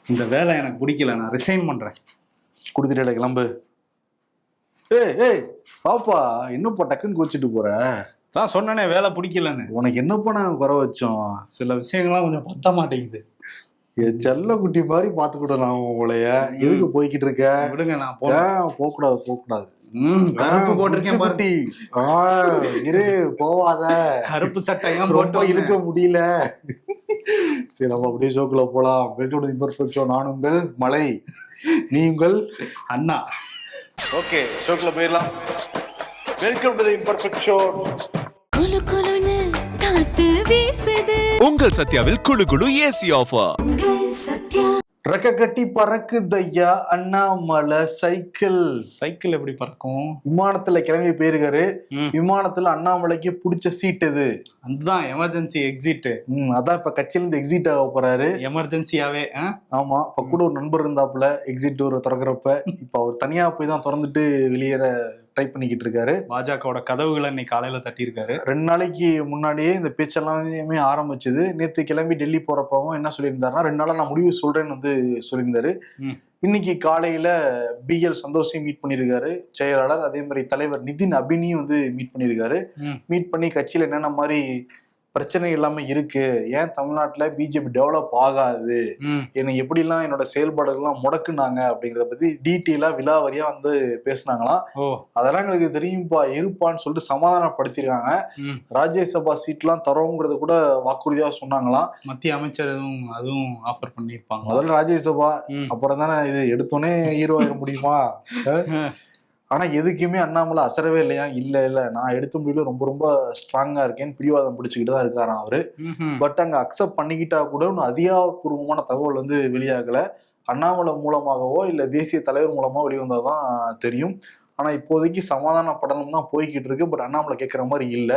இந்த வேலை எனக்கு பிடிக்கல, நான் ரிசைன் பண்றேன். கொடுத்துட்டே கிளம்பு. ஏய் ஏய் பாப்பா, என்னப்பா டக்குன்னு கோச்சிட்டு போற? தான் சொன்னனே வேலை பிடிக்கலன்னு. உனக்கு என்னப்பா நாங்க குறை வச்சோம்? சில விஷயங்கள்லாம் கொஞ்சம் பத்த மாட்டேங்குது. செல்ல குட்டி மாதிரி பாத்துக்கிட்டோம் உங்களைய. எதுக்கு போய்கிட்டு இருக்க? விடுங்க, நான் போக கூடாது போக கூடாது. கருப்பு போட்டிருக்கேன் குட்டி. இரு போவாத. கருப்பு சட்டையும் ரொம்ப இழுக்க முடியல. சரி, நம்ம அப்படியே ஷோக்குள்ள போலாம். Welcome to imperfect show. நான் உங்கள் மலை, நீங்கள் அண்ணா. ஓகே, ஷோக்குள்ள போயிடலாம். Welcome to imperfect show. குளு குளுன்னு காத்து வீசுது. உங்கள் சத்யாவில் குளு குளு ஏசி ஆஃபர். சத்யா ரெக்க கட்டி பறக்குதையா அண்ணாமலை சைக்கிள். சைக்கிள் எப்படி பறக்கும்? விமானத்துல கிளம்பி போயிருக்காரு. விமானத்துல அண்ணாமலைக்கு பிடிச்ச சீட் எது? அதுதான் எமர்ஜென்சி எக்ஸிட். அதான் இப்ப கட்சியில இருந்து எக்ஸிட் ஆக போறாரு. எமர்ஜென்சியாவே. ஆமா, இப்ப கூட ஒரு நண்பர் இருந்தாப்புல எக்ஸிட் ஒரு திறக்கிறப்ப. இப்ப அவர் தனியா போய் தான் திறந்துட்டு வெளியேற ட்ரை பண்ணிக்கிட்டு இருக்காரு. பாஜகவோட கதவுகளை இன்னைக்கு காலையில தட்டி இருக்காரு. 2 நாளைக்கு முன்னாடியே இந்த பேச்செல்லாமே ஆரம்பிச்சது. நேத்து கிளம்பி டெல்லி போறப்பவும் என்ன சொல்லியிருந்தாருன்னா, 2 நாளா நான் முடிவு சொல்றேன்னு வந்து சொல்லியிருந்தாரு. இன்னைக்கு காலையில BL சந்தோஷையும் மீட் பண்ணியிருக்காரு, செயலாளர். அதே மாதிரி தலைவர் நிதின் அபினியும் வந்து மீட் பண்ணியிருக்காரு. மீட் பண்ணி கட்சியில என்னென்ன மாதிரி பிரச்சனை எல்லாமே இருக்கு, ஏன் தமிழ்நாட்டுல பிஜேபி டெவலப் ஆகாது, என்னை எப்படிலாம் என்னோட செயல்பாடுகள்லாம் முடக்குனாங்க அப்படிங்கிறத பத்தி டீட்டெயிலா விலாவரியா வந்து பேசினாங்களாம். அதெல்லாம் எங்களுக்கு தெரியும்பா, இருப்பான்னு சொல்லிட்டு சமாதானப்படுத்திருக்காங்க. ராஜ்யசபா சீட்லாம் தரோங்கிறத கூட வாக்குறுதியா சொன்னாங்களாம். மத்திய அமைச்சர் அதுவும் ஆஃபர் பண்ணிருப்பாங்க. முதல்ல ராஜ்யசபா, அப்புறம் தானே இது எடுத்தோன்னே ஹீரோ ஆயிட முடியுமா? ஆனா எதுக்குமே அண்ணாமலை அசரவே இல்லையா. இல்ல நான் எடுத்த முடியல, ரொம்ப ரொம்ப ஸ்ட்ராங்கா இருக்கேன்னு பிடிவாதம் பிடிச்சுக்கிட்டு தான் இருக்காராம் அவரு. பட் அங்க அக்செப்ட் பண்ணிக்கிட்டா கூட ஒன்னும் அதிகாரப்பூர்வமான தகவல் வந்து வெளியாகல. அண்ணாமலை மூலமாகவோ இல்ல தேசிய தலைவர் மூலமா வெளிவந்தாதான் தெரியும். ஆனா இப்போதைக்கு சமாதானப்படணும் தான் போய்கிட்டு இருக்கு. பட் அண்ணாமலை கேட்கற மாதிரி இல்ல.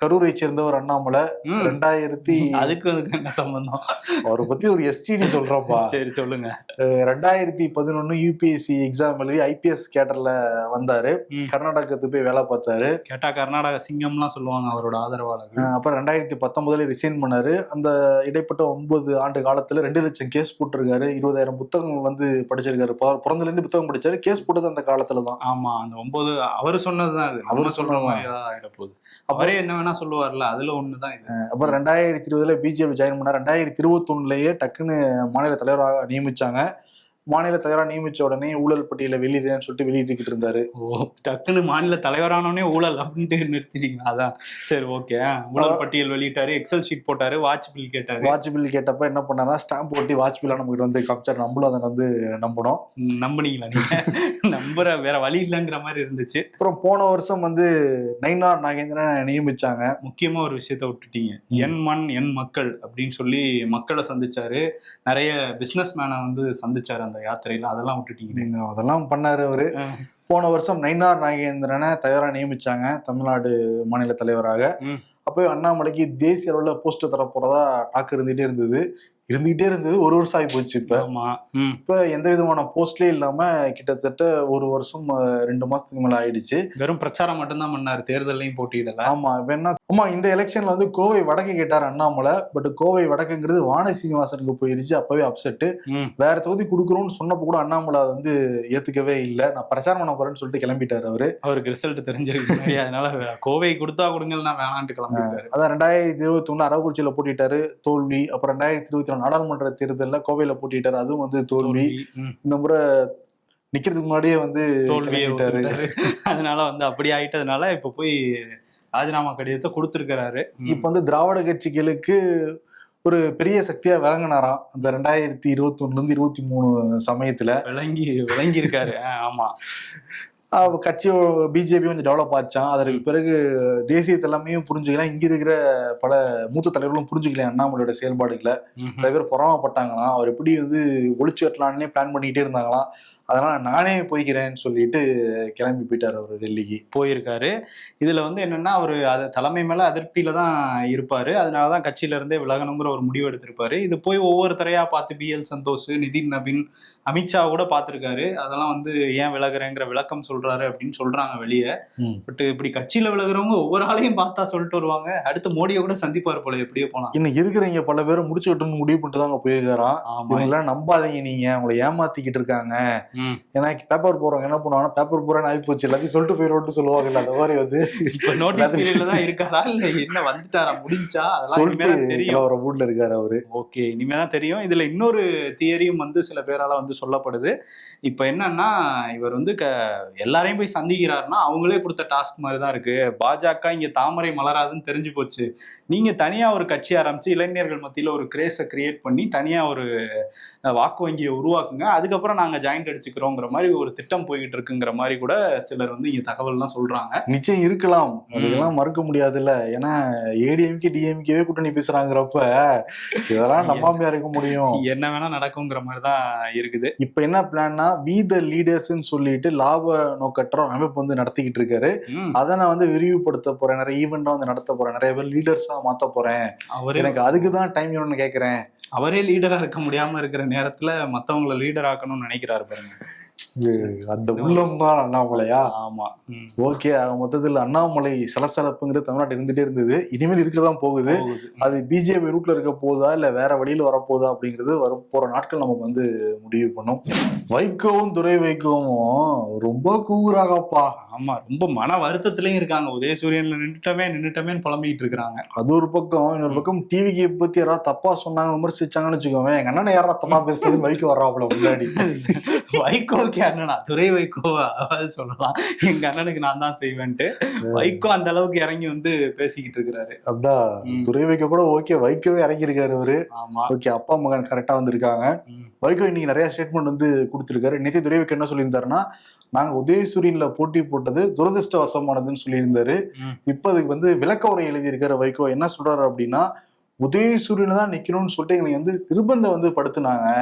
கரூரை சேர்ந்தவர் அண்ணாமலை. 2000 அதுக்கு என்ன சம்பந்தம்? அவரை பத்தி ஒரு STD சொல்றப்பா. சரி சொல்லுங்க. 2011 UPSC எக்ஸாம் எழுதி IPS கேட்டர்ல வந்தாரு. கர்நாடகத்துக்கு போய் வேலை பார்த்தாரு. கேட்டா கர்நாடக சிங்கம்லாம் சொல்லுவாங்க அவரோட ஆதரவாளர். அப்புறம் 2019 ரிசைன் பண்ணாரு. அந்த இடைப்பட்ட 9 ஆண்டு காலத்துல 2 லட்சம் கேஸ் போட்டிருக்காரு. 20,000 புத்தகங்கள் வந்து படிச்சிருக்காரு. பிறந்தல இருந்து புத்தகம் படிச்சாரு. கேஸ் போட்டது அந்த காலத்துலதான். ஆமா, அந்த 9 அவரு சொன்னதுதான் அது. அவரு சொல்ற மாதிரி ஆயிட போகுது. அவரே என்ன வேணா சொல்லுவார்ல, அதுல ஒண்ணுதான் இது. அப்புறம் 2020 பிஜேபி ஜாயின் பண்ணார். 2021 டக்குன்னு மாநில தலைவராக நியமிச்சாங்க. மாநில தலைவராக நியமிச்ச உடனே ஊழல் பட்டியல வெளியிடுறேன்னு சொல்லிட்டு வெளியிட்டு இருந்தாரு. டக்குன்னு மாநில தலைவரானோடனே ஊழல் அப்படின்ட்டு நிறுத்திட்டீங்க. அதான் சரி, ஓகே. ஊழல் பட்டியல் வெளியிட்டாரு, எக்ஸல் ஷீட் போட்டாரு, வாட்ச் பில் கேட்டாரு. வாட்ச் பில் கேட்டப்ப என்ன பண்ணாரா, ஸ்டாம்ப் போட்டி வாட்ச் பில்லா நமக்கு வந்து காமிச்சாரு. நம்மளும் அதை வந்து நம்பணும். நம்புனீங்களா நீங்க? நம்புற வேற வழி இல்லைங்கிற மாதிரி இருந்துச்சு. அப்புறம் போன வருஷம் வந்து நயினார் நாகேந்திரன் நியமிச்சாங்க. முக்கியமா ஒரு விஷயத்த விட்டுட்டீங்க. என் மண் என் மக்கள் அப்படின்னு சொல்லி மக்களை சந்திச்சாரு. நிறைய பிசினஸ் மேனை வந்து சந்திச்சாரு அந்த யாத்திரையில. அதெல்லாம் விட்டுட்டீங்க. அதெல்லாம் பண்ணாரு அவரு. போன வருஷம் நயினார் நாகேந்திரனை தலைவராக நியமிச்சாங்க, தமிழ்நாடு மாநில தலைவராக. அப்போ அண்ணாமலைக்கு தேசிய அளவுல போஸ்ட் தர போறதா டாக்கு இருந்துகிட்டே இருந்தது. 1 வருஷம் ஆகி போச்சு. இப்ப எந்த விதமான போஸ்ட்லயே இல்லாம கிட்டத்தட்ட 1 வருஷம் 2 மாசத்துக்கு மேல ஆயிடுச்சு. வெறும் பிரச்சாரம் மட்டும்தான் பண்ணாரு, தேர்தலையும் போட்டியிடல. ஆமா, இந்த எலெக்ஷன்ல வந்து கோவை வடக்கு கேட்டாரு அண்ணாமலை. பட் கோவை வடக்குங்கிறது வானதி சீனிவாசனுக்கு போயிருச்சு. அப்பவே அப்செட். வேற தொகுதி கொடுக்குறோம்னு சொன்னப்ப கூட அண்ணாமலை வந்து ஏத்துக்கவே இல்லை. நான் பிரச்சாரம் பண்ண போறேன்னு சொல்லிட்டு கிளம்பிட்டாரு அவருக்கு ரிசல்ட் தெரிஞ்சிருக்கு. அதனால கோவை கொடுத்தா கொடுங்கன்னா வேணான்ட்டு கிளம்பிட்டாரு. அதான் 2021 அரவக்குறிச்சியில போட்டிட்டாரு, தோல்வி. அப்புறம் 2024 நாடாளுமன்ற தேர்தலில் கோவையில போட்டிட்டாரு, அதுவும் வந்து தோல்வி. இந்த முறை நிக்கிறதுக்கு முன்னாடியே வந்து தோல்விட்டாரு. அதனால வந்து அப்படி ஆயிட்டதுனால இப்ப போய் ராஜினாமா கடிதத்தை கொடுத்திருக்கிறாரு. இப்ப வந்து திராவிட கட்சிகளுக்கு ஒரு பெரிய சக்தியா விளங்கினாராம் அந்த 2021 23 சமயத்துல. விளங்கி இருக்காரு. ஆமா, கட்சி பிஜேபி கொஞ்சம் டெவலப் ஆச்சான். அதற்கு பிறகு தேசிய தலைமையும் புரிஞ்சுக்கலாம், இங்க இருக்கிற பல மூத்த தலைவர்களும் புரிஞ்சுக்கலாம் அண்ணாமலையோட செயல்பாடுகளை. நிறைய பேர் பொறாமப்பட்டாங்களாம். அவர் எப்படி வந்து ஒழிச்சு கட்டலான்னே பிளான் பண்ணிக்கிட்டே இருந்தாங்களாம். அதனால நானே போய்க்கிறேன்னு சொல்லிட்டு கிளம்பி போயிட்டாரு அவரு டெல்லிக்கு. போயிருக்காரு. இதுல வந்து என்னன்னா அவரு அது தலைமை மேல அதிருப்தியில தான் இருப்பாரு. அதனாலதான் கட்சியில இருந்தே விலகணுங்கிற ஒரு முடிவு எடுத்திருப்பாரு. இது போய் ஒவ்வொருத்தரையா பார்த்து BL சந்தோஷ், நிதின் நவீன், அமித்ஷா கூட பார்த்திருக்காரு. அதெல்லாம் வந்து ஏன் விலகுறேங்கிற விளக்கம் சொல்றாரு அப்படின்னு சொல்றாங்க வெளியே. பட் இப்படி கட்சியில விலகுறவங்க ஒவ்வொரு ஆளையும் பார்த்தா சொல்லிட்டு வருவாங்க. அடுத்து மோடியை கூட சந்திப்பாரு போல எப்படியே போனா. இன்னும் இருக்கிறவங்க பல பேரும் முடிச்சுக்கிட்டுன்னு முடிவு பண்ணிட்டு தான் போயிருக்காராம். இவங்கெல்லாம் நம்பாதீங்க, நீங்க அவங்களை ஏமாத்திக்கிட்டு இருக்காங்க. ஏன்னா பேப்பர் போறவங்க என்ன பண்ணுவாங்கன்னா பேப்பர் போறேன்னு ஆகி போச்சு எல்லாத்தையும் சொல்லிட்டு போயிடும்னு சொல்லுவாங்கல்ல, அந்த மாதிரி வந்து இப்ப நோட்டீஸ் பீரியட்ல தான் இருக்காரா இல்ல என்ன வந்துட்டாரா முடிஞ்சா அதெல்லாம் தெரியும். ஒரு மூட்ல இருக்காரு அவரு. ஓகே, இனிமேதான் தெரியும். இதுல இன்னொரு தியரியும் வந்து சில பேரால வந்து சொல்லப்படுது. இப்ப என்னன்னா இவர் வந்து எல்லாரையும் போய் சந்திக்கிறாருன்னா அவங்களே கொடுத்த டாஸ்க் மாதிரிதான் இருக்கு. பாஜக இங்க தாமரை மலராதுன்னு தெரிஞ்சு போச்சு. நீங்க தனியா ஒரு கட்சி ஆரம்பிச்சு இளைஞர்கள் மத்தியில ஒரு கிரேஸை கிரியேட் பண்ணி தனியா ஒரு வாக்கு வங்கியை உருவாக்குங்க, அதுக்கப்புறம் நாங்க ஜாயிண்ட் அடிச்சுக்கிறோங்கிற மாதிரி ஒரு திட்டம் போய்கிட்டு இருக்குங்கிற மாதிரி கூட சிலர் வந்து இங்க தகவல்லாம் சொல்றாங்க. நிச்சயம் இருக்கலாம், அதெல்லாம் மறுக்க முடியாதுல்ல. ஏன்னா ஏடிஎம்கே டிஎம்கேவே கூட்டணி பேசுறாங்கிறப்ப இதெல்லாம் நம்பாமையா இருக்க முடியும். என்ன வேணா நடக்குங்கிற மாதிரிதான் இருக்குது. இப்ப என்ன பிளான்னா வி த லீடர்ஸ்ன்னு சொல்லிட்டு லாப நோக்கற்ற அமைப்பு வந்து நடத்திக்கிட்டு இருக்காரு. அதை நான் வந்து விரிவுபடுத்த போறேன், நிறைய ஈவெண்டா வந்து நடத்த போறேன், நிறைய பேர் லீடர்ஸா மாத்த போறேன், எனக்கு அதுக்குதான் டைம் வேணும்னு கேக்குறேன். அவரே லீடரா இருக்க முடியாம இருக்கிற நேரத்துல மத்தவங்களை லீடர் ஆக்கணும்னு நினைக்கிறாரு பாருங்க. அந்த உள்ளம் தான் அண்ணாமலையா? ஆமா. ஓகே, மொத்தத்தில் அண்ணாமலை சலசலப்புங்கிறது தமிழ்நாட்டு இருந்துட்டே இருந்தது, இனிமேல் இருக்கதான் போகுது. அது பிஜேபி ரூட்ல இருக்க போதா இல்ல வேற வழியில வரப்போதா அப்படிங்கிறது போற நாட்கள் நமக்கு வந்து முடிவு பண்ணும். வைகோவும் துரை வைகோவும் ரொம்ப கூறாகப்பா. ஆமா, ரொம்ப மன வருத்தத்திலயும் இருக்காங்க. உதயசூரியன்ல நின்னுட்டமேன்னு புலம்பிட்டு இருக்காங்க. அது ஒரு பக்கம். இன்னொரு பக்கம் டிவிக்கு பத்தி யாராவது தப்பா சொன்னாங்க, விமர்சிச்சாங்கன்னு வச்சுக்கோங்க, எங்க அண்ணன் யாரா தப்பா பேசுறது வைகோ வர்றாப்புல முன்னாடி. வைகோக்கு அண்ணனா துரை வைகோவா சொல்லலாம், எங்க அண்ணனுக்கு நான் தான் செய்வேன்ட்டு வைகோ அந்த அளவுக்கு இறங்கி வந்து பேசிக்கிட்டு இருக்கிறாரு. அதான் துரை வைகோ கூட ஓகே, வைகோவே இறங்கி இருக்காரு அவரு. ஓகே, அப்பா மகன் கரெக்டா வந்திருக்காங்க. வைகோ இன்னைக்கு நிறைய ஸ்டேட்மெண்ட் வந்து கொடுத்திருக்காரு. நேற்று துரை வைகோ என்ன சொல்லியிருந்தாருன்னா, நாங்க உதயசூரியன்ல போட்டி போட்டது துரதிருஷ்டவசமானதுன்னு சொல்லியிருந்தாரு. இப்ப அதுக்கு வந்து விளக்க உரை எழுதியிருக்காரு வைகோ. என்ன சொல்றாரு அப்படின்னா, உதயசூரியன் தான் நிக்கணும்னு சொல்லிட்டு எங்களுக்கு வந்து நிர்பந்தம் வந்து படுத்துனாங்க.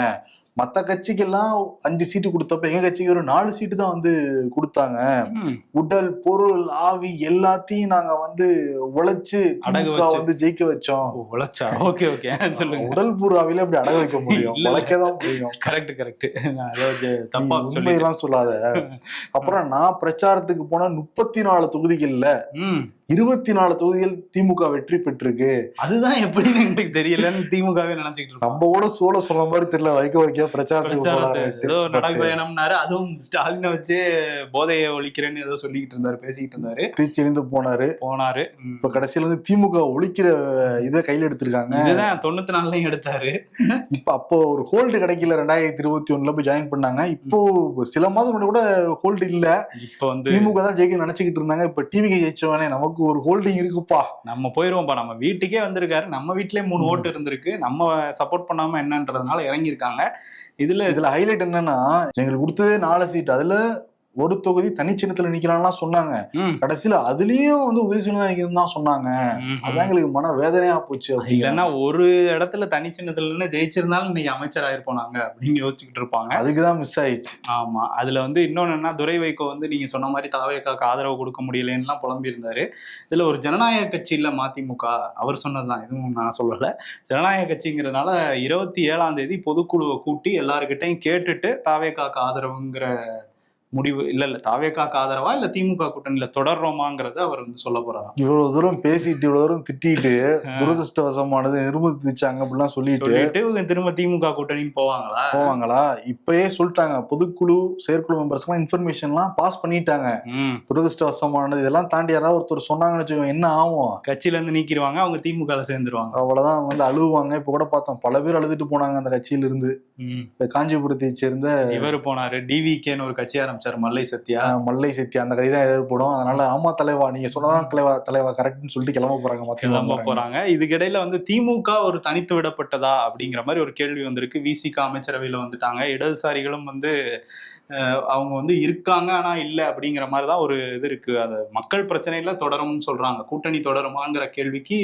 மற்ற கட்சிக்கெல்லாம் 5 சீட்டு கொடுத்தப்ப எங்க கட்சிக்கு ஒரு 4 சீட்டு தான் வந்து கொடுத்தாங்க. உடல் பொருள் ஆவி எல்லாத்தையும் நாங்க வந்து உழைச்சு வந்து ஜெயிக்க வச்சோம். உடல் பூர்வாவில அப்படி அடக வைக்க முடியும், உழைக்கதான் முடியும். உண்மையெல்லாம் சொல்லாத. அப்புறம் நான் பிரச்சாரத்துக்கு போன 34 தொகுதிகள்ல 24 தொகுதிகள் திமுக வெற்றி பெற்றிருக்கு. அதுதான் எப்படின்னு எனக்கு தெரியலன்னு திமுகவே நினைச்சுக்கிட்டு நம்ம கூட சொல்ல மாதிரி தெரியல. வைக்க பிரச்சாரத்துக்கு நடைபயணம்னாரு, அதுவும் ஸ்டாலினை வச்சு போதையை ஒழிக்கிறேன்னு ஏதோ சொல்லிக்கிட்டு இருந்தாரு, பேசிக்கிட்டு இருந்தாரு. திருச்சியிலிருந்து போனாரு. இப்ப கடைசியில வந்து திமுக ஒழிக்கிற இதை கையில எடுத்திருக்காங்க. இதுதான் 94 எடுத்தாரு. இப்ப அப்போ ஒரு ஹோல்டு கிடைக்கல, 2021 போய் ஜாயின் பண்ணாங்க. இப்போ சில மாதம் கூட ஹோல்டு இல்ல. இப்ப வந்து திமுக தான் ஜெயிக்க நினைச்சுக்கிட்டு இருந்தாங்க. இப்ப டிவிக்கு ஜெயிச்சவனே நமக்கு ஒரு ஹோல்டிங் இருக்குப்பா, நம்ம போயிருவோம்ப்பா, நம்ம வீட்டுக்கே வந்திருக்காரு, நம்ம வீட்லயே 3 ஓட்டு இருந்திருக்கு, நம்ம சப்போர்ட் பண்ணாம என்னன்றதுனால இறங்கி இருக்காங்க. இதுல ஹைலைட் என்னன்னா, எங்களுக்கு கொடுத்ததே 4 சீட், அதுல ஒரு தொகுதி தனிச்சின்னத்துல நிக்கலாம்லாம் சொன்னாங்க. கடைசியில அதுலயும் வந்து உதயசூரியன் தான் நிக்கணும்னு தான் சொன்னாங்க. அதான் எங்களுக்கு மன வேதனையா போச்சு. இல்லைன்னா ஒரு இடத்துல தனிச்சின்னத்துல ஜெயிச்சிருந்தாலும் இன்னைக்கு அமைச்சர் ஆயிருப்போனாங்க அப்படின்னு யோசிச்சுக்கிட்டு இருப்பாங்க. அதுக்குதான் மிஸ் ஆயிடுச்சு. ஆமா, அதுல வந்து இன்னொன்னு என்ன, துரை வைகோ வந்து நீங்க சொன்ன மாதிரி தாவேக்காக்கு ஆதரவு கொடுக்க முடியலன்னு புலம்பி இருந்தாரு. இதுல ஒரு ஜனநாயக கட்சி இல்ல மதிமுக, அவர் சொன்னதுதான், இதுவும் நான் சொல்லல. ஜனநாயக கட்சிங்கிறதுனால 27ஆம் தேதி பொதுக்குழுவை கூட்டி எல்லாருக்கிட்டையும் கேட்டுட்டு தாவேக்காக்கு ஆதரவுங்கிற முடிவு இல்ல தாவேக்காக்கு ஆதரவா இல்ல திமுக கூட்டணியில தொடர்றோமாங்கிறத அவர் வந்து சொல்ல போறாரு. இவ்வளவு தூரம் பேசிட்டு இவ்வளவு தூரம் திட்டிட்டு துரதிருஷ்டவசமானது நிர்பந்திச்சாங்க அப்படிலாம் சொல்லிட்டு திரும்ப திமுக கூட்டணின்னு போவாங்களா? இப்பயே சொல்லிட்டாங்க, பொதுக்குழு செயற்குழு மெம்பர்ஸ் எல்லாம் இன்ஃபர்மேஷன் எல்லாம் பாஸ் பண்ணிட்டாங்க. துரதிருஷ்டவசமானது இதெல்லாம் தாண்டி யாராவது ஒருத்தர் சொன்னாங்கன்னு வச்சுக்கோங்க, என்ன ஆகும்? கட்சியில இருந்து நீக்கிடுவாங்க, அவங்க திமுக சேர்ந்துருவாங்க, அவ்வளவுதான். அவங்க வந்து அழுவாங்க. இப்ப கூட பார்த்தோம், பல பேர் அழுதுட்டு போனாங்க அந்த கட்சியில இருந்து. காஞ்சிபுரத்தை சேர்ந்த இவர் போனாரு, டிவிகேன்னு ஒரு கட்சி ஆரம்பிச்சாரு, மல்லை சத்யா. அந்த கதை தான் ஏற்படும். அதனால ஆமா தலைவா, நீங்க சொன்னதான் தலைவா கரெக்ட்னு சொல்லிட்டு கிளம்ப போறாங்க. இதுக்கிடையில வந்து திமுக ஒரு தனித்து விடப்பட்டதா அப்படிங்கிற மாதிரி ஒரு கேள்வி வந்திருக்கு. விசிக அமைச்சரவையில வந்துட்டாங்க. இடதுசாரிகளும் வந்து அவங்க வந்து இருக்காங்க ஆனா இல்ல அப்படிங்கிற மாதிரிதான் ஒரு இது இருக்கு. அது மக்கள் பிரச்சனைல தொடரும்னு சொல்றாங்க. கூட்டணி தொடருமாங்கிற கேள்விக்கு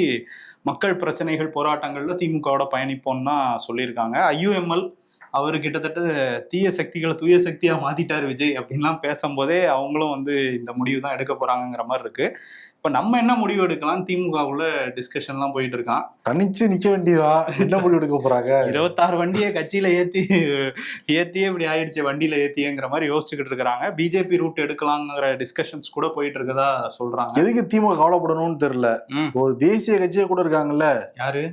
மக்கள் பிரச்சனைகள் போராட்டங்கள்ல திமுகவோட பயணிப்போம்னு தான் சொல்லியிருக்காங்க. IUML அவரு கிட்டத்தட்ட தீய சக்திகளை தூய சக்தியா மாத்திட்டாரு விஜய் அப்படின்லாம் பேசும்போதே அவங்களும் வந்து இந்த முடிவு தான் எடுக்க போறாங்கிற மாதிரி இருக்கு. இப்ப நம்ம என்ன முடிவு எடுக்கலாம், திமுகவுல டிஸ்கஷன்லாம் போயிட்டு இருக்கான். தனிச்சு நிக்க வேண்டியதா, என்ன முடிவு எடுக்க போறாங்க? 26 வண்டியை கட்சியில ஏத்தியே இப்படி ஆயிடுச்சு, வண்டியில ஏத்தியேங்கிற மாதிரி யோசிச்சுக்கிட்டு இருக்கிறாங்க. பிஜேபி ரூட் எடுக்கலாங்கிற டிஸ்கஷன்ஸ் கூட போயிட்டு இருக்கதா சொல்றாங்க. எதுக்கு திமுக கவலைப்படணும்னு தெரியல. ஒரு தேசிய கட்சியே கூட இருக்காங்கல்ல. யாரு?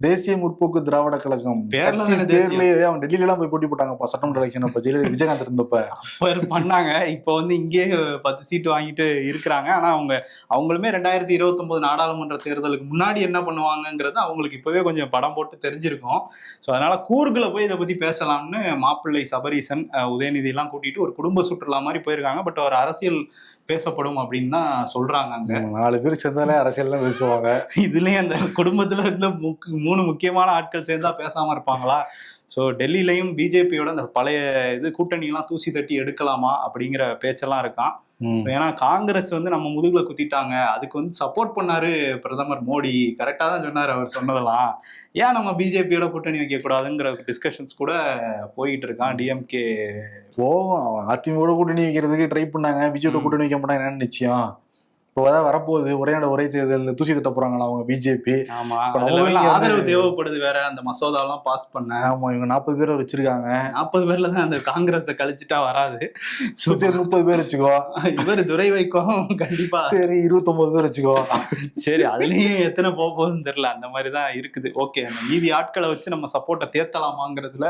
தேசிய முற்போக்கு திராவிட கழகம். பேர்லயே அவங்க டெல்லியில எல்லாம் போய் போட்டி போட்டாங்கப்பா சட்டமன்ற எலெக்ஷன். அப்ப விஜயகாந்த் இருந்தப்ப பண்ணாங்க. இப்ப வந்து இங்கே 10 சீட்டு வாங்கிட்டு இருக்கிறாங்க. ஆனா அவங்களுமே 2029 நாடாளுமன்ற தேர்தலுக்கு முன்னாடி என்ன பண்ணுவாங்கங்கிறது அவங்களுக்கு இப்பவே கொஞ்சம் படம் போட்டு தெரிஞ்சிருக்கும். ஸோ அதனால கூர்களை போய் இதை பத்தி பேசலாம்னு மாப்பிள்ளை சபரீசன், உதயநிதி எல்லாம் கூட்டிட்டு ஒரு குடும்ப சுற்றுலா மாதிரி போயிருக்காங்க. பட் ஒரு அரசியல் பேசப்படும் அப்படின்னு தான் சொல்றாங்க. அங்க 4 பேர் சேர்ந்தாலே அரசியல் தான் பேசுவாங்க. இதுலயும் அந்த குடும்பத்துல இருந்த 3 முக்கியமான ஆட்கள் சேர்ந்தா பேசாம இருப்பாங்களா? ஸோ டெல்லியிலையும் பிஜேபியோட அந்த பழைய கூட்டணியெல்லாம் தூசி தட்டி எடுக்கலாமா அப்படிங்கிற பேச்செல்லாம் இருக்கான். ஏன்னா காங்கிரஸ் வந்து நம்ம முதுகுல குத்திட்டாங்க, அதுக்கு வந்து சப்போர்ட் பண்ணாரு பிரதமர் மோடி, கரெக்டா தான் சொன்னாரு அவர் சொன்னதெல்லாம். ஏன் நம்ம பிஜேபியோட கூட்டணி வைக்க கூடாதுங்கிற டிஸ்கஷன்ஸ் கூட போயிட்டு இருக்கான். டிஎம்கே அதிமுக கூட்டணி வைக்கிறதுக்கு ட்ரை பண்ணாங்க, பிஜேபி கூட்டணி வைக்க மாட்டாங்க என்னன்னு நிச்சயம். இப்போதான் வரப்போகுது ஒரே நாடு ஒரே தேர்தல், தூசி தட்ட போறாங்களா அவங்க பிஜேபி. ஆமா, ஆதரவு தேவைப்படுது வேற, அந்த மசோதாவெல்லாம் பாஸ் பண்ண. ஆமா, இவங்க 40 பேர் வச்சிருக்காங்க. 40 பேர்ல தான் அந்த காங்கிரஸை கழிச்சுட்டா வராது. சரி 30 பேர் வச்சுக்கோ. இவர் துரை வைக்கும் கண்டிப்பா. சரி 29 பேர் வச்சுக்கோ. சரி, அதுலயும் எத்தனை போகுதுன்னு தெரியல, அந்த மாதிரிதான் இருக்குது. ஓகே, அந்த மீதி ஆட்களை வச்சு நம்ம சப்போர்ட்டை தேர்த்தலாமாங்கிறதுல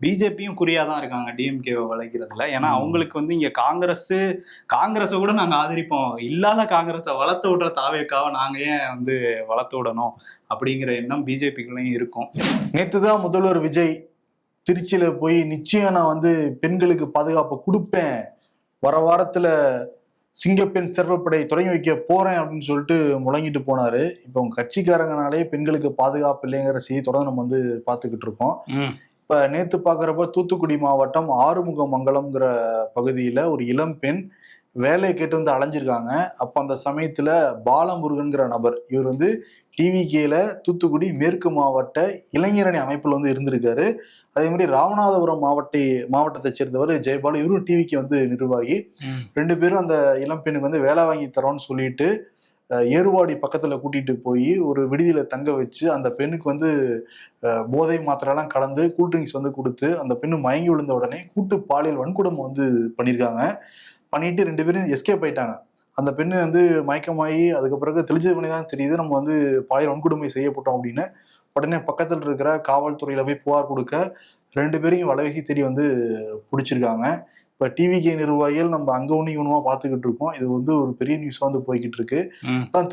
பிஜேபியும் குறியாதான் இருக்காங்க டிஎம்கே வளைக்கிறதுல. ஏன்னா அவங்களுக்கு வந்து இங்க காங்கிரஸை கூட நாங்க ஆதரிப்போம், இல்லாத காங்கிரஸை வளர்த்து விடுற தாவேக்காவை நாங்க ஏன் வந்து வளர்த்து விடணும் அப்படிங்கிற எண்ணம் பிஜேபிக்குள்ளேயும் இருக்கும். நேத்துதான் முதல்வர் விஜய் திருச்சியில போய் நிச்சயம் நான் வந்து பெண்களுக்கு பாதுகாப்பு கொடுப்பேன், வர வாரத்துல சிங்கப்பெண் சிறப்புப்படை தொடங்கி வைக்க போறேன் அப்படின்னு சொல்லிட்டு முழங்கிட்டு போனாரு. இப்போ உங்க கட்சிக்காரங்கனாலே பெண்களுக்கு பாதுகாப்பு இல்லைங்கிற செய்தி தொடர்ந்து நம்ம வந்து பாத்துக்கிட்டு இருக்கோம். இப்ப நேத்து பாக்குறப்ப தூத்துக்குடி மாவட்டம் ஆறுமுகமங்கலம்ங்கிற பகுதியில ஒரு இளம் பெண் வேலையை கேட்டு வந்து அலைஞ்சிருக்காங்க. அப்ப அந்த சமயத்துல பாலமுருகன்கிற நபர், இவர் வந்து டிவிகேல தூத்துக்குடி மேற்கு மாவட்ட இளைஞரணி அமைப்புல வந்து இருந்திருக்காரு. அதே மாதிரி ராமநாதபுரம் மாவட்டத்தை சேர்ந்தவர் ஜெயபால், இவரும் டிவிக்கு வந்து நிர்வாகி. 2 பேரும் அந்த இளம் பெண்ணுக்கு வந்து வேலை வாங்கி தரோன்னு சொல்லிட்டு ஏறுவாடி பக்கத்துல கூட்டிட்டு போய் ஒரு விடுதியில தங்க வச்சு அந்த பெண்ணுக்கு வந்து போதை மாத்திரைலாம் கலந்து கூல்ட்ரிங்க்ஸ் வந்து கொடுத்து அந்த பெண்ணு மயங்கி விழுந்த உடனே கூட்டு பாலியல் வன்கொடுமை வந்து பண்ணியிருக்காங்க. பண்ணிட்டு 2 பேரும் எஸ்கேப் ஆயிட்டாங்க. அந்த பெண்ணு வந்து மயக்கமாயி அதுக்கு பிறகு தெளிஞ்சது பண்ணி தான் தெரியுது நம்ம வந்து பாலியல் வன்கொடுமை செய்யப்பட்டோம் அப்படின்னு. உடனே பக்கத்தில் இருக்கிற காவல்துறையில போய் புகார் கொடுக்க 2 பேரையும் வலைவகி தேடி வந்து பிடிச்சிருக்காங்க. இப்ப டிவிகே நிர்வாகிகள் நம்ம அங்க ஒண்ணு இவனுமா பாத்துக்கிட்டு இருக்கோம். இது வந்து ஒரு பெரிய நியூஸா வந்து போய்கிட்டு இருக்கு.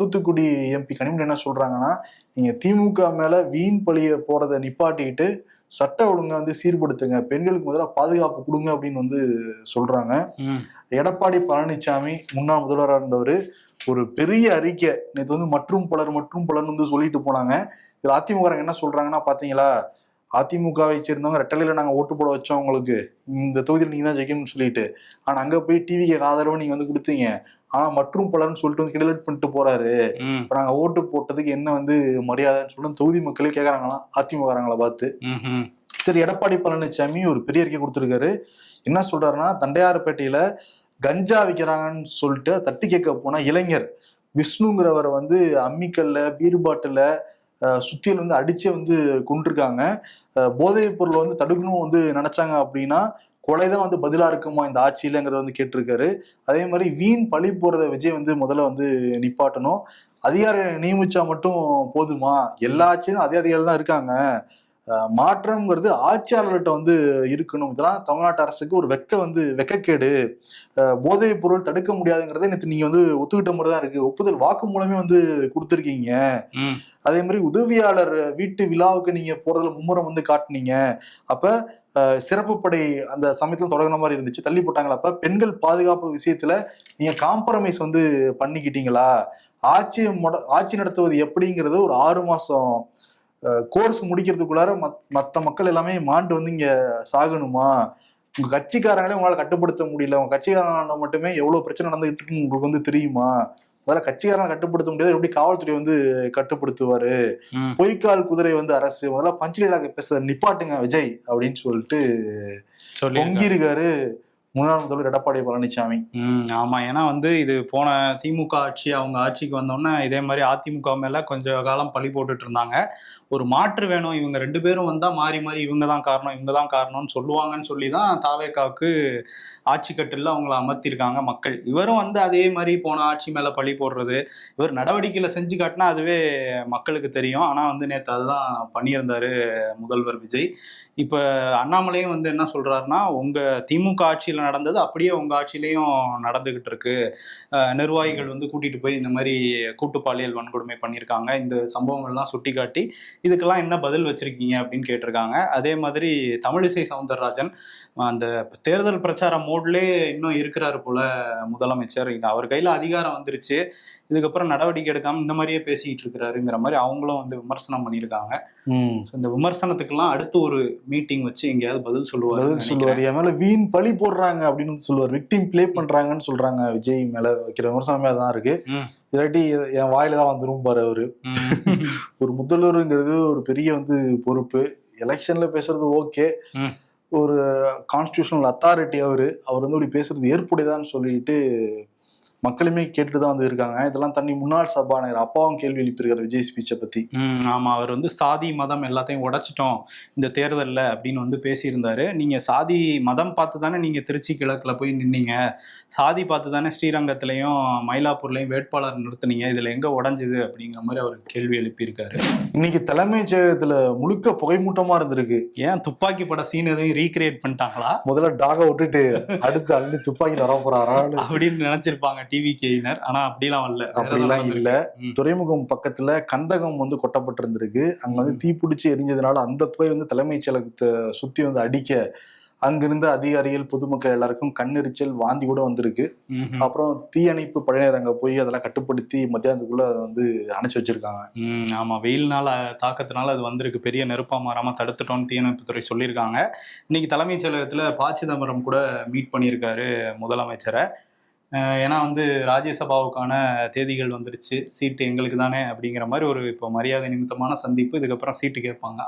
தூத்துக்குடி எம்பி கனிமொழி என்ன சொல்றாங்கன்னா, நீங்க திமுக மேல வீண் பழிய போறதை நிப்பாட்டிட்டு சட்ட ஒழுங்கை வந்து சீர்படுத்துங்க, பெண்களுக்கு முதல்ல பாதுகாப்பு கொடுங்க அப்படின்னு வந்து சொல்றாங்க. எடப்பாடி பழனிசாமி முன்னாள் முதல்வராக இருந்தவர் ஒரு பெரிய அறிக்கை நேற்று வந்து மற்றும் பலர் வந்து சொல்லிட்டு போனாங்க. இதுல அதிமுக என்ன சொல்றாங்கன்னா, பாத்தீங்களா, அதிமுகவை சேர்ந்தவங்க ரெட்டலையில நாங்க ஓட்டு போட வச்சோம், உங்களுக்கு இந்த தொகுதியில் நீங்க தான் ஜெயிக்கணும்னு சொல்லிட்டு. ஆனா அங்க போய் டிவிக்கு ஆதரவு நீங்க வந்து கொடுத்தீங்க, ஆனா மற்றும் பலர்னு சொல்லிட்டு வந்து கிண்டல் பண்ணிட்டு போறாரு. இப்ப நாங்க ஓட்டு போட்டதுக்கு என்ன வந்து மரியாதைன்னு சொல்லிட்டு தொகுதி மக்களே கேக்குறாங்களாம் அதிமுகங்களை பார்த்து. சரி, எடப்பாடி பழனிசாமி ஒரு பெரிய அறிக்கை கொடுத்திருக்காரு. என்ன சொல்றாருன்னா, தண்டையார்பேட்டையில கஞ்சா விற்கிறாங்கன்னு சொல்லிட்டு தட்டி கேட்க போனா இளைஞர் விஷ்ணுங்கிறவரை வந்து அம்மிக்கல்ல பீர் பாட்டில சுத்தியில் வந்து அடிச்சே வந்து கொண்டிருக்காங்க. போதைப் பொருள் வந்து தடுக்கணும் வந்து நினைச்சாங்க அப்படின்னா கொலைதான் வந்து பதிலா இருக்குமா இந்த ஆட்சியிலங்கிறத வந்து கேட்டிருக்காரு. அதே மாதிரி வீண் பழி போறத விஜய் வந்து முதல்ல வந்து நிப்பாட்டணும். அதிகாரி நியமிச்சா மட்டும் போதுமா, எல்லா ஆட்சியும் அதே அதிகாரிகள் தான் இருக்காங்க, மாற்றம்ங்கிறது ஆட்சியாளர்கிட்ட வந்து இருக்கணும். இதெல்லாம் தமிழ்நாட்டு அரசுக்கு ஒரு வெக்கக்கேடு. போதைப் பொருள் தடுக்க முடியாதுங்கிறத நேற்று நீங்க வந்து ஒத்துக்கிட்ட மாதிரி தான் இருக்கு, ஒப்புதல் வாக்கு மூலமே வந்து கொடுத்துருக்கீங்க. அதே மாதிரி உதவியாளர் வீட்டு விழாவுக்கு நீங்க போறதுல மும்முரம் வந்து காட்டுனீங்க. அப்ப சிறப்பு படை அந்த சமயத்துல தொடங்குற மாதிரி இருந்துச்சு, தள்ளி போட்டாங்களா? அப்ப பெண்கள் பாதுகாப்பு விஷயத்துல நீங்க காம்ப்ரமைஸ் வந்து பண்ணிக்கிட்டீங்களா? ஆட்சி நடத்துவது எப்படிங்கிறது ஒரு 6 மாசம் கோர்ஸ் முடிக்கிறதுக்குள்ளார மற்ற மக்கள் எல்லாமே மாண்டு வந்து இங்க சாகணுமா? உங்க கட்சிக்காரங்களே உங்களால கட்டுப்படுத்த முடியல, உங்க கட்சிக்காரங்க மட்டுமே எவ்வளவு பிரச்சனை நடந்துகிட்டு இருக்குன்னு உங்களுக்கு வந்து தெரியுமா? முதல்ல கட்சிக்காரனை கட்டுப்படுத்த முடியாது, எப்படி காவல்துறை வந்து கட்டுப்படுத்துவாரு? பொய்க்கால் குதிரை வந்து அரசு, முதல்ல பஞ்சலீலாக பேசுறத நிப்பாட்டுங்க விஜய் அப்படின்னு சொல்லிட்டு பொங்கியிருக்காரு முன்னாள் முதல்வர் எடப்பாடி பழனிசாமி. ஆமா, ஏன்னா வந்து இது போன திமுக ஆட்சி, அவங்க ஆட்சிக்கு வந்தோடனே இதே மாதிரி அதிமுக மேல கொஞ்ச காலம் பழி போட்டுட்டு இருந்தாங்க. ஒரு மாற்று வேணும், இவங்க 2 பேரும் வந்தா மாறி மாறி இவங்க தான் காரணம்னு சொல்லுவாங்கன்னு சொல்லி தான் தாவேகாவுக்கு ஆட்சி கட்டில அவங்கள அமர்த்திருக்காங்க மக்கள். இவரும் வந்து அதே மாதிரி போன ஆட்சி மேல பழி போடுறது, இவர் நடவடிக்கையில செஞ்சு காட்டினா அதுவே மக்களுக்கு தெரியும். ஆனா வந்து நேற்று அதுதான் பண்ணியிருந்தாரு முதல்வர் விஜய். இப்ப அண்ணாமலையும் வந்து என்ன சொல்றாருன்னா, உங்க திமுக ஆட்சியில நடந்தது அப்படியே உங்க ஆட்சியிலையும் நடந்துகிட்டு இருக்கு. நிர்வாகிகள் வந்து கூட்டிட்டு போய் இந்த மாதிரி கூட்டு பாலியல் வன்கொடுமை பண்ணியிருக்காங்க, இந்த சம்பவங்கள்லாம் சுட்டி காட்டி இதுக்கெல்லாம் என்ன பதில் வச்சிருக்கீங்க அப்படின்னு கேட்டிருக்காங்க. அதே மாதிரி தமிழிசை சவுந்தரராஜன் அந்த தேர்தல் பிரச்சார மோட்லே இன்னும் இருக்கிறாரு போல முதலமைச்சர். அவர் கையில அதிகாரம் வந்துருச்சு, இதுக்கப்புறம் நடவடிக்கை எடுக்காம இந்த மாதிரியே பேசிக்கிட்டு இருக்கிறாருங்கிற மாதிரி அவங்களும் வந்து விமர்சனம் பண்ணியிருக்காங்க. இந்த விமர்சனத்துக்கெல்லாம் அடுத்து ஒரு மீட்டிங் வச்சு எங்கேயாவது பதில் சொல்லுவார். என் மேல வீண் பழி போடுறாங்க அப்படின்னு சொல்லுவார், விக்டிம் பிளே பண்றாங்கன்னு சொல்றாங்க விஜய் மேல வைக்கிற விமர்சனமே தான் இருக்கு. இல்லாட்டி என் வாயில தான் வந்துரும் பாரு அவரு. ஒரு முதல்வருங்கிறது ஒரு பெரிய வந்து பொறுப்பு. எலெக்ஷன்ல பேசுறது ஓகே, ஒரு கான்ஸ்டிடியூஷனல் அத்தாரிட்டி அவர் வந்து அப்படி பேசுறது ஏற்புடையதான்னு சொல்லிட்டு மக்களுமே கேட்டுதான் வந்து இருக்காங்க. இதெல்லாம் தண்ணி முன்னாள் சபாநாயகர் அப்பாவும் கேள்வி எழுப்பியிருக்காரு விஜய் ஸ்பீச்சை பத்தி. ஆமா, அவர் வந்து சாதி மதம் எல்லாத்தையும் உடைச்சிட்டோம் இந்த தேர்தலில் அப்படின்னு வந்து பேசியிருந்தாரு. நீங்க சாதி மதம் பார்த்து தானே நீங்க திருச்சி கிழக்குல போய் நின்னீங்க, சாதி பார்த்து தானே ஸ்ரீரங்கத்திலையும் மயிலாப்பூர்லையும் வேட்பாளர் நிறுத்தினீங்க, இதுல எங்க உடைஞ்சுது அப்படிங்கிற மாதிரி அவர் கேள்வி எழுப்பியிருக்காரு. இன்னைக்கு தலைமைச் செயலகத்துல முழுக்க புகைமூட்டமா இருந்திருக்கு. ஏன் துப்பாக்கி பட சீன் எதையும் ரீக்ரியேட் பண்ணிட்டாங்களா? முதல்ல டாக விட்டுட்டு அடுத்து அள்ளி துப்பாக்கி வர போறாரா அப்படின்னு நினைச்சிருப்பாங்க டிவிகேயினர். ஆனா அப்படிலாம் வரல, அப்படிலாம் இல்ல. துறைமுகம் பக்கத்துல கந்தகம் வந்து கொட்டப்பட்டிருந்திருக்கு. அங்க வந்து தீப்பிடிச்சு எரிஞ்சதுனால அந்த புகை வந்து தலைமைச் செயலகத்தை சுத்தி வந்து அடிக்க அங்கிருந்த அதிகாரிகள் பொதுமக்கள் எல்லாருக்கும் கண்ணெரிச்சல் வாந்தி கூட வந்திருக்கு. அப்புறம் தீயணைப்பு படையினர் அங்க போய் அதெல்லாம் கட்டுப்படுத்தி மத்தியானத்துக்குள்ள வந்து அணைச்சு வச்சிருக்காங்க. ஆமா, வெயில்னால தாக்கத்தினால அது வந்திருக்கு, பெரிய நெருப்பா மாறாம தடுத்துட்டோம்னு தீயணைப்புத்துறை சொல்லியிருக்காங்க. இன்னைக்கு தலைமைச் செயலகத்துல ப. சிதம்பரம் கூட மீட் பண்ணியிருக்காரு முதலமைச்சரை. ஏன்னா வந்து ராஜ்யசபாவுக்கான தேதிகள் வந்துருச்சு, சீட்டு எங்களுக்கு தானே அப்படிங்கிற மாதிரி ஒரு இப்போ மரியாதை நிமித்தமான சந்திப்பு. இதுக்கப்புறம் சீட்டு கேட்பாங்க.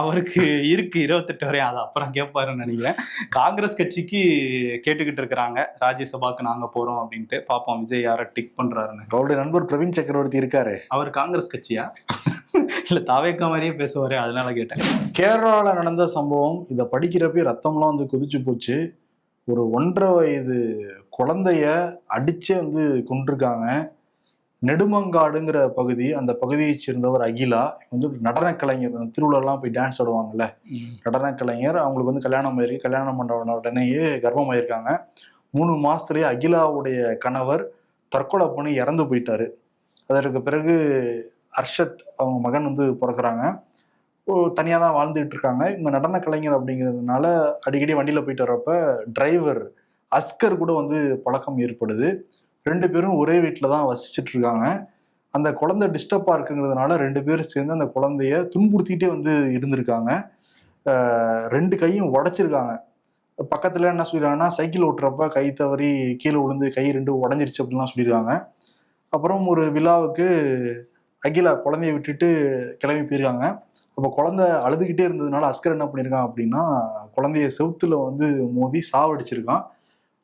அவருக்கு இருக்கு 28 வரையும், அது அப்புறம் கேட்பாருன்னு நினைக்கிறேன். காங்கிரஸ் கட்சிக்கு கேட்டுக்கிட்டு இருக்கிறாங்க ராஜ்யசபாக்கு நாங்க போறோம் அப்படின்ட்டு. பாப்போம் விஜய் யாரை டிக் பண்றாருன்னு. அவருடைய நண்பர் பிரவீன் சக்கரவர்த்தி இருக்காரு, அவர் காங்கிரஸ் கட்சியா இல்ல தாவேக்கா மாதிரியே பேசுவாரு, அதனால கேட்டேன். கேரளால நடந்த சம்பவம், இதை படிக்கிறப்ப ரத்தம்லாம் வந்து கொதிச்சு போச்சு. ஒரு 1.5 வயது குழந்தைய அடிச்சே வந்து கொண்டிருக்காங்க. நெடுமங்காடுங்கிற பகுதி, அந்த பகுதியை சேர்ந்தவர் அகிலா வந்து நடன கலைஞர். அந்த திருவிழாலாம் போய் டான்ஸ் ஆடுவாங்கல்ல, நடன கலைஞர். அவங்களுக்கு வந்து கல்யாணம் ஆயிருக்கு, கல்யாணம் பண்ண உடனேயே கர்ப்பமாயிருக்காங்க. 3 மாசத்துலயே அகிலாவுடைய கணவர் தற்கொலை பண்ணி இறந்து போயிட்டாரு. அதற்கு பிறகு அர்ஷத் அவங்க மகன் வந்து பிறக்குறாங்க. தனியாக தான் வாழ்ந்துட்டு இருக்காங்க. இவங்க நடன கலைஞர் அப்படிங்கிறதுனால அடிக்கடி வண்டியில் போயிட்டு வர்றப்ப டிரைவர் அஸ்கர் கூட வந்து பழக்கம் ஏற்படுது. 2 பேரும் ஒரே வீட்டில் தான் வசிச்சுட்டு இருக்காங்க. அந்த குழந்தை டிஸ்டர்பாக இருக்குங்கிறதுனால 2 பேரும் சேர்ந்து அந்த குழந்தைய துன்புறுத்திட்டே வந்து இருந்திருக்காங்க. 2 கையும் உடைச்சிருக்காங்க. பக்கத்தில் என்ன சொல்லிடுறாங்கன்னா, சைக்கிள் ஓட்டுறப்ப கை தவறி கீழே விழுந்து கை 2 உடஞ்சிருச்சு அப்படின்லாம் சொல்லியிருக்காங்க. அப்புறம் ஒரு விழாவுக்கு அகிலா குழந்தைய விட்டுட்டு கிளம்பி போயிருக்காங்க. அப்போ குழந்தை அழுதுகிட்டே இருந்ததுனால அஸ்கர் என்ன பண்ணியிருக்கான் அப்படின்னா, குழந்தைய செவுத்துல வந்து மோதி சாவடிச்சிருக்கான்.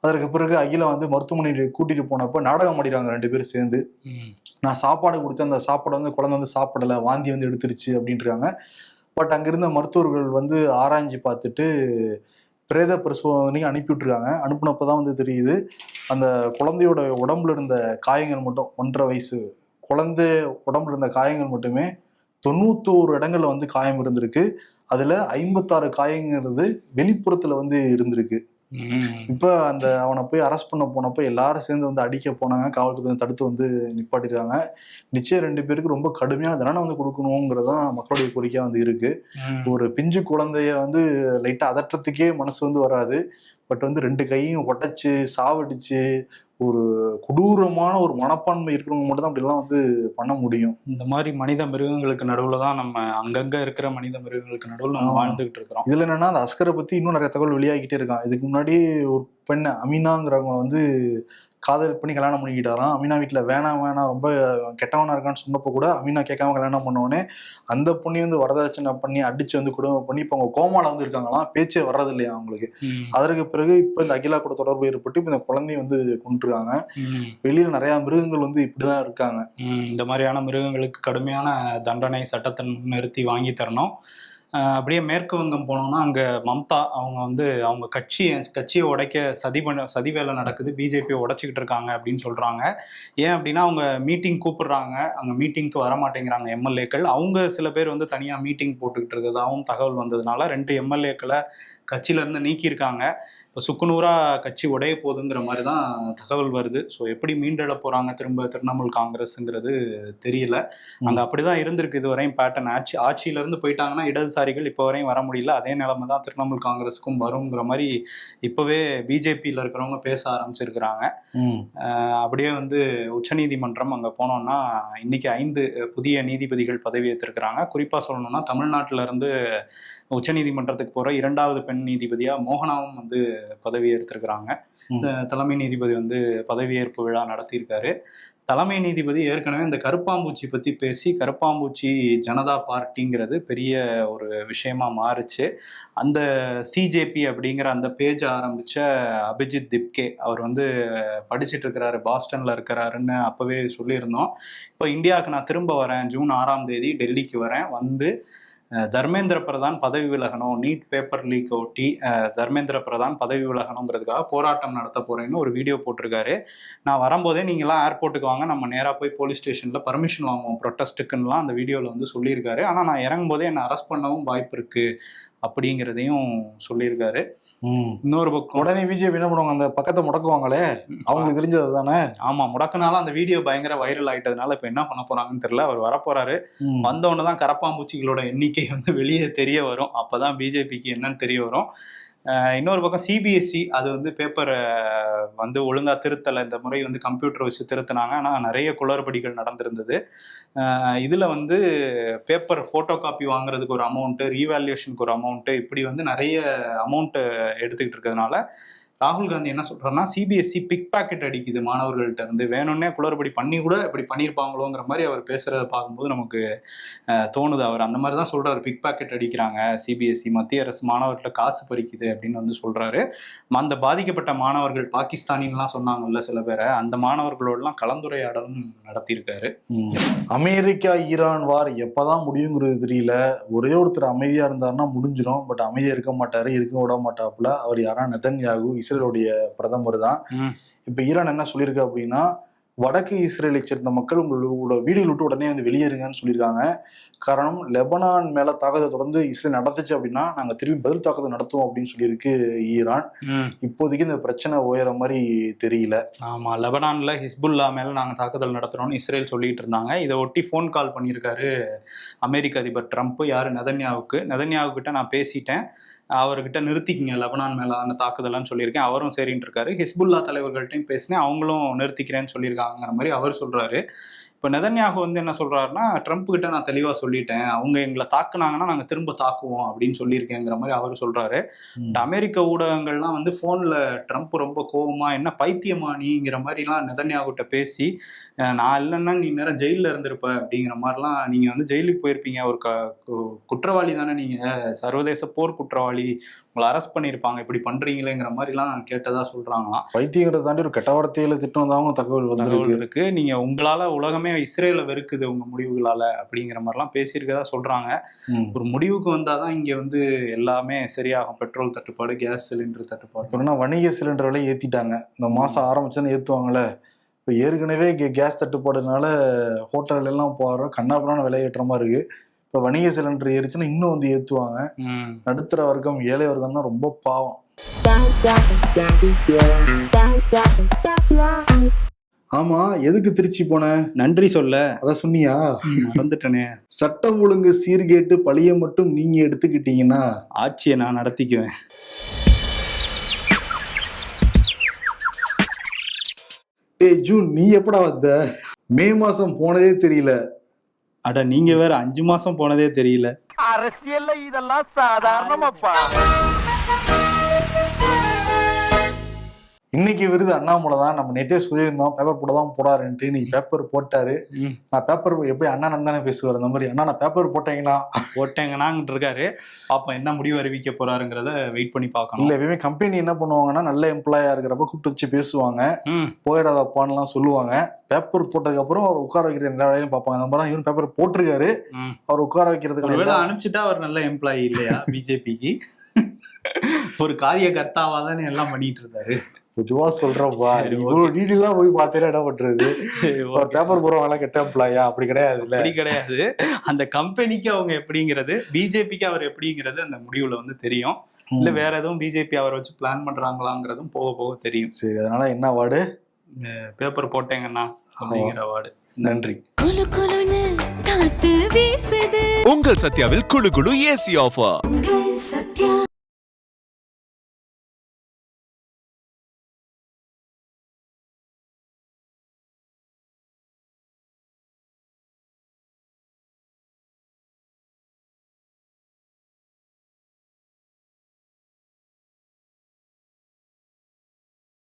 அதற்கு பிறகு அகிலா வந்து மருத்துவமனையில் கூட்டிட்டு போனப்போ நாடகம் ஆடிறாங்க 2 பேரும் சேர்ந்து. நான் சாப்பாடு கொடுத்தேன், அந்த சாப்பாடு வந்து குழந்தை வந்து சாப்பிடலை, வாந்தி வந்து எடுத்துருச்சு அப்படின்ட்டுருக்காங்க. பட் அங்கிருந்த மருத்துவர்கள் வந்து ஆராய்ஞ்சு பார்த்துட்டு பிரேத பரிசோதனைக்கு அனுப்பி விட்டுருக்காங்க. அனுப்புனப்பதான் வந்து தெரியுது, அந்த குழந்தையோட உடம்புல இருந்த காயங்கள் மட்டும், 1.5 வயசு குழந்தை உடம்புல இருந்த காயங்கள் மட்டுமே 91 இடங்கள்ல வந்து காயம் இருந்திருக்கு. அதுல 56 காயங்கிறது வெளிப்புறத்துல வந்து இருந்திருக்கு. இப்ப அந்த அவனை போய் அரெஸ்ட் பண்ண போனப்ப எல்லாரும் சேர்ந்து வந்து அடிக்க போனாங்க. காவல்துறை தடுத்து வந்து நிப்பாட்டிருக்காங்க. நிச்சயம் 2 பேருக்கு ரொம்ப கடுமையான தண்டனை வந்து கொடுக்கணுங்கிறதான் மக்களுடைய கோரிக்கையா வந்து இருக்கு. ஒரு பிஞ்சு குழந்தைய வந்து லைட்டா அதற்றத்துக்கே மனசு வந்து வராது. பட் வந்து 2 கையும் உடைச்சு சாவடிச்சு ஒரு கொடூரமான ஒரு மனப்பான்மை இருக்கிறவங்க மட்டும் தான் அப்படிலாம் வந்து பண்ண முடியும். இந்த மாதிரி மனித மிருகங்களுக்கு நடுவில் தான் நம்ம அங்கங்க இருக்கிற மனித மிருகங்களுக்கு நடுவில் நம்ம வாழ்ந்துகிட்டு இருக்கிறோம். இதுல என்னன்னா, அந்த அஸ்கரை பத்தி இன்னும் நிறைய தகவல் வெளியாகிட்டே இருக்கான். இதுக்கு முன்னாடி ஒரு பெண் அமீனாங்கிறவங்க வந்து காதல் பண்ணி கல்யாணம் பண்ணிக்கிட்டாராம். அமீனா வீட்டுல வேணாம் ரொம்ப கெட்டவனா இருக்கான்னு சொன்னப்போ கூட அமீனா கேட்காம கல்யாணம் பண்ணோடனே அந்த பொண்ணி வந்து வரதட்சணை பண்ணி அடிச்சு வந்து குடும்பம் பண்ணி இப்போ அவங்க கோமால வந்து இருக்காங்களாம், பேச்சே வர்றது இல்லையா அவங்களுக்கு. அதற்கு பிறகு இப்ப இந்த அகிலா கூட தொடர்பு ஏற்பட்டு இப்ப இந்த குழந்தைய வந்து கொண்டுருக்காங்க. வெளியில நிறைய மிருகங்கள் வந்து இப்படிதான் இருக்காங்க. இந்த மாதிரியான மிருகங்களுக்கு கடுமையான தண்டனை சட்டத்தை நிறுத்தி வாங்கி தரணும். அப்படியே மேற்கு வங்கம் போனோம்னா அங்கே மம்தா அவங்க வந்து அவங்க கட்சியை உடைக்க சதி வேலை நடக்குது, பிஜேபியை உடைச்சிக்கிட்டு இருக்காங்க அப்படின்னு சொல்கிறாங்க. ஏன் அப்படின்னா அவங்க மீட்டிங் கூப்பிடுறாங்க, அங்கே மீட்டிங்க்கு வர மாட்டேங்கிறாங்க எம்எல்ஏக்கள். அவங்க சில பேர் வந்து தனியாக மீட்டிங் போட்டுக்கிட்டு இருக்கிறதாகவும் தகவல் வந்ததுனால 2 எம்எல்ஏக்களை கட்சியிலேருந்து நீக்கியிருக்காங்க. இப்போ சுக்குநூறா கட்சி உடைய போகுதுங்கிற மாதிரி தான் தகவல் வருது. ஸோ எப்படி மீண்டெழ போகிறாங்க திரும்ப திரிணாமுல் காங்கிரஸுங்கிறது தெரியல. அங்கே அப்படி தான் இருந்திருக்கு இதுவரையும் பேட்டர்ன். ஆட்சியிலேருந்து போயிட்டாங்கன்னா இடதுசாரிகள் இப்போ வரையும் வர முடியல. அதே நிலைமை தான் திரிணாமுல் காங்கிரஸுக்கும் வருங்கிற மாதிரி இப்போவே பிஜேபியில் இருக்கிறவங்க பேச ஆரம்பிச்சிருக்கிறாங்க. அப்படியே வந்து உச்சநீதிமன்றம் அங்கே போனோம்னா இன்னைக்கு 5 புதிய நீதிபதிகள் பதவியேற்றிருக்கிறாங்க. குறிப்பாக சொல்லணும்னா தமிழ்நாட்டிலேருந்து உச்சநீதிமன்றத்துக்கு போகிற 2வது பெண் நீதிபதியாக மோகனாவும் வந்து பதவியேற்றிருக்கிறாங்க. தலைமை நீதிபதி வந்து பதவியேற்பு விழா நடத்தியிருக்காரு. தலைமை நீதிபதி ஏற்கனவே இந்த கருப்பாம்பூச்சி பற்றி பேசி கருப்பாம்பூச்சி ஜனதா பார்ட்டிங்கிறது பெரிய ஒரு விஷயமா மாறுச்சு. அந்த சிஜேபி அப்படிங்கிற அந்த பேஜ் ஆரம்பித்த அபிஜித் திப்கே அவர் வந்து படிச்சுட்டு இருக்கிறாரு, பாஸ்டனில் இருக்கிறாருன்னு அப்போவே சொல்லியிருந்தோம். இப்போ இந்தியாவுக்கு நான் திரும்ப வரேன், ஜூன் 6ஆம் தேதி டெல்லிக்கு வரேன், வந்து தர்மேந்திர பிரதான் பதவி விலகணும், நீட் பேப்பர் லீக் ஒட்டி தர்மேந்திர பிரதான் பதவி விலகணுங்கிறதுக்காக போராட்டம் நடத்த போறேன்னு ஒரு வீடியோ போட்டிருக்காரு. நான் வரும்போதே நீங்களாம் ஏர்போர்ட்டுக்கு வாங்க, நம்ம நேராக போய் போலீஸ் ஸ்டேஷனில் பர்மிஷன் வாங்குவோம் ப்ரொட்டஸ்ட்டுக்குன்னெலாம் அந்த வீடியோவில் வந்து சொல்லியிருக்காரு. ஆனால் நான் இறங்கும்போதே என்னை அரெஸ்ட் பண்ணவும் வாய்ப்பு இருக்கு அப்படிங்கிறதையும் சொல்லியிருக்காரு. இன்னொரு பக்கம் உடனே பிஜேபி என்ன பண்ணுவாங்க, அந்த பக்கத்தை முடக்குவாங்களே, அவங்களுக்கு தெரிஞ்சது தானே. ஆமா, முடக்கினாலும் அந்த வீடியோ பயங்கர வைரல் ஆயிட்டதுனால இப்ப என்ன பண்ண போறாங்கன்னு தெரியல. அவர் வரப்போறாரு, வந்தவொன்னுதான் கரப்பாம்பூச்சிகளோட எண்ணிக்கை வந்து வெளியே தெரிய வரும். அப்பதான் பிஜேபிக்கு என்னன்னு தெரிய வரும். இன்னொரு பக்கம் சிபிஎஸ்சி அது வந்து பேப்பரை வந்து ஒழுங்கா திருத்தலை. இந்த முறை வந்து கம்ப்யூட்டர் வச்சு திருத்தினாங்க, ஆனால் நிறைய குளறுபடிகள் நடந்திருந்தது. இதில் வந்து பேப்பர் ஃபோட்டோ காப்பி வாங்குறதுக்கு ஒரு அமௌண்ட்டு, ரீவேல்யூஷனுக்கு ஒரு அமௌண்ட்டு, இப்படி வந்து நிறைய அமௌண்ட்டு எடுத்துக்கிட்டு இருக்கிறதுனால ராகுல் காந்தி என்ன சொல்றாருன்னா சிபிஎஸ்சி பிக் பாக்கெட் அடிக்குது மாணவர்கள்ட்ட இருந்து, வேணும்னே குளறுபடி பண்ணி கூட இப்படி பண்ணியிருப்பாங்களோங்கிற மாதிரி அவர் பேசுறத பார்க்கும்போது நமக்கு தோணுது. அவர் அந்த மாதிரி தான் சொல்றாரு, பிக் பாக்கெட் அடிக்கிறாங்க சிபிஎஸ்சி, மத்திய அரசு மாணவர்கிட்ட காசு பறிக்குது அப்படின்னு வந்து சொல்றாரு. அந்த பாதிக்கப்பட்ட மாணவர்கள் பாகிஸ்தானின்லாம் சொன்னாங்கல்ல சில பேரை, அந்த மாணவர்களோடலாம் கலந்துரையாடலும் நடத்தியிருக்காரு. அமெரிக்கா ஈரான் வார் எப்பதான் முடியுங்கிறது தெரியல. ஒரே ஒருத்தர் அமைதியா இருந்தாருன்னா முடிஞ்சிடும், பட் அமைதியா இருக்க மாட்டாரு, இருக்க விட மாட்டாப்புல. அவர் யாரா நெதன்யாகு, இஸ்ரேலுடைய பிரதமர் தான். இப்ப ஈரான் என்ன சொல்லியிருக்கு அப்படின்னா, வடக்கு இஸ்ரேலை சேர்ந்த மக்கள் உங்களோட வீடுகள் விட்டு உடனே வந்து வெளியேறுங்கன்னு சொல்லியிருக்காங்க. காரணம், லெபனான் மேல தாக்குதல் தொடர்ந்து இஸ்ரேல் நடந்துச்சு அப்படின்னா நாங்க திரும்பி பதில் தாக்குதல் நடத்துவோம் அப்படின்னு சொல்லியிருக்கு ஈரான். இப்போதைக்கு இந்த பிரச்சனை உயர மாதிரி தெரியல. ஆமா, லெபனான்ல ஹிஸ்புல்லா மேல நாங்க தாக்குதல் நடத்துறோம்னு இஸ்ரேல் சொல்லிட்டு இருந்தாங்க. இதை ஒட்டி ஃபோன் கால் பண்ணியிருக்காரு அமெரிக்க அதிபர் ட்ரம்ப். யாரு, நெதன்யாகு கிட்ட நான் பேசிட்டேன், அவர்கிட்ட நிறுத்திக்கிங்க லெபனான் மேலான தாக்குதல்னு சொல்லியிருக்கேன். அவரும் சரின்னு இருக்காரு. ஹிஸ்புல்லா தலைவர்கள்ட்டையும் பேசினேன், அவங்களும் நிறுத்திக்கிறேன்னு சொல்லியிருக்காங்கிற மாதிரி அவர் சொல்றாரு. இப்போ நெதன்யாகு வந்து என்ன சொல்றாருன்னா, ட்ரம்ப் கிட்ட நான் தெளிவாக சொல்லிட்டேன், அவங்க எங்களை தாக்குனாங்கன்னா நாங்கள் திரும்ப தாக்குவோம் அப்படின்னு சொல்லியிருக்கேங்கிற மாதிரி அவர் சொல்றாரு. அமெரிக்க ஊடகங்கள்லாம் வந்து ஃபோனில் ட்ரம்ப் ரொம்ப கோபமா, என்ன பைத்தியமா நீங்கிற மாதிரிலாம் நெதன்யாகுகிட்ட பேசி, நான் இல்லைன்னா நீ நேரம் ஜெயிலில் இருந்திருப்ப அப்படிங்கிற மாதிரிலாம், நீங்கள் வந்து ஜெயிலுக்கு போயிருப்பீங்க, ஒரு குற்றவாளி தானே நீங்கள், சர்வதேச போர் குற்றவாளி, உங்களை அரெஸ்ட் பண்ணியிருப்பாங்க, இப்படி பண்றீங்களேங்கிற மாதிரிலாம் கேட்டதா சொல்றாங்களாம். பைத்தியங்கிறத தாண்டி ஒரு கெட்ட வார்த்தையில திட்டம் தான் தகவல் இருக்கு. நீங்க உங்களால உலகமே இஸ்ரேல வெறுக்குது உங்க முடிவுகளால அப்படிங்கிற மாதிரிலாம் பேசியிருக்கதா சொல்றாங்க. ஒரு முடிவுக்கு வந்தாதான் இங்க வந்து எல்லாமே சரியாகும். பெட்ரோல் தட்டுப்பாடு, கேஸ் சிலிண்டர் தட்டுப்பாடு, வணிக சிலிண்டர் விலை ஏத்திட்டாங்க. இந்த மாசம் ஆரம்பிச்சுன்னு ஏத்துவாங்கல்ல. இப்போ ஏற்கனவே கேஸ் தட்டுப்பாடுனால ஹோட்டல் எல்லாம் போறோம், கண்ணாபுரான விலை ஏற்ற மாதிரி இருக்கு. இப்போ வணிக சிலிண்டர் ஏறிச்சுன்னா இன்னும் வந்து ஏத்துவாங்க. நடுத்தர வர்க்கம், ஏழை வர்க்கம் தான் ரொம்ப பாவம். ஆமா, எதுக்கு திருச்சி போன? நன்றி சொல்ல. அதான் சொன்னியா? நடந்துட்டனே. சட்டம் ஒழுங்கு சீர்கேட்டு பழிய மட்டும் நீங்க எடுத்துக்கிட்டீங்கன்னா ஆட்சியை நான் நடத்திக்குவேன். ஜூன், நீ எப்படா வந்த? மே மாசம் போனதே தெரியல. அட, நீங்க வேற 5 மாசம் போனதே தெரியல. அரசியல்ல இதெல்லாம் சாதாரணமாப்பா. இன்னைக்கு விருது அண்ணாமலை தான். நம்ம நேத்தே சொல்லியிருந்தோம் பேப்பர் போட தான் போடாருன்ட்டு. இன்னைக்கு பேப்பர் போட்டாரு. நான் பேப்பர் எப்படி அண்ணா தானே பேசுவார் அந்த மாதிரி, அண்ணா நான் பேப்பர் போட்டேங்கன்னாங்கிட்டு இருக்காரு. பாப்போம் என்ன முடிவு அறிவிக்க போறாருங்கிறத வெயிட் பண்ணி பார்க்கணும். இல்ல எப்பயுமே கம்பெனி என்ன பண்ணுவாங்கன்னா நல்ல எம்ப்ளாயா இருக்கிறப்ப கூப்பிட்டு வச்சு பேசுவாங்க, போயிடாதப்பான்லாம் சொல்லுவாங்க. பேப்பர் போட்டதுக்கு அப்புறம் அவர் உட்கார வைக்கிறது எல்லா வேலையும் பார்ப்பாங்க. நம்ம தான் இவரும் பேப்பர் போட்டிருக்காரு, அவர் உட்கார வைக்கிறதுக்கு அனுப்பிச்சுட்டா அவர் நல்ல எம்ப்ளாயி இல்லையா பிஜேபிக்கு? ஒரு காரியகர்த்தாவா தானே எல்லாம் பண்ணிட்டு இருந்தாரு. பொதுவா சொல்றப்பா, டீட்டெயிலா போய் பார்த்தேன் என்ன பண்றது. பேப்பர் போறவங்க கெட்ட எம்ப்ளாயா? அப்படி கிடையாது. அப்படி கிடையாது. அந்த கம்பெனிக்கு அவங்க எப்படிங்கிறது, பிஜேபிக்கு அவர் எப்படிங்கிறது அந்த முடிவுல வந்து தெரியும். இல்ல வேற எதுவும் பிஜேபி அவரை வச்சு பிளான் பண்றாங்களாங்கிறதும் போக போக தெரியும். சரி, அதனால என்ன வார்டு? பேப்பர் போட்டேங்கன்னா அப்படிங்கிற வார்டு. நன்றி. குலு குலுன்னு காத்து வீசுது. உங்கள் சத்யாவில் குளு குளு ஏசி ஆஃபர். உங்கள் சத்யா.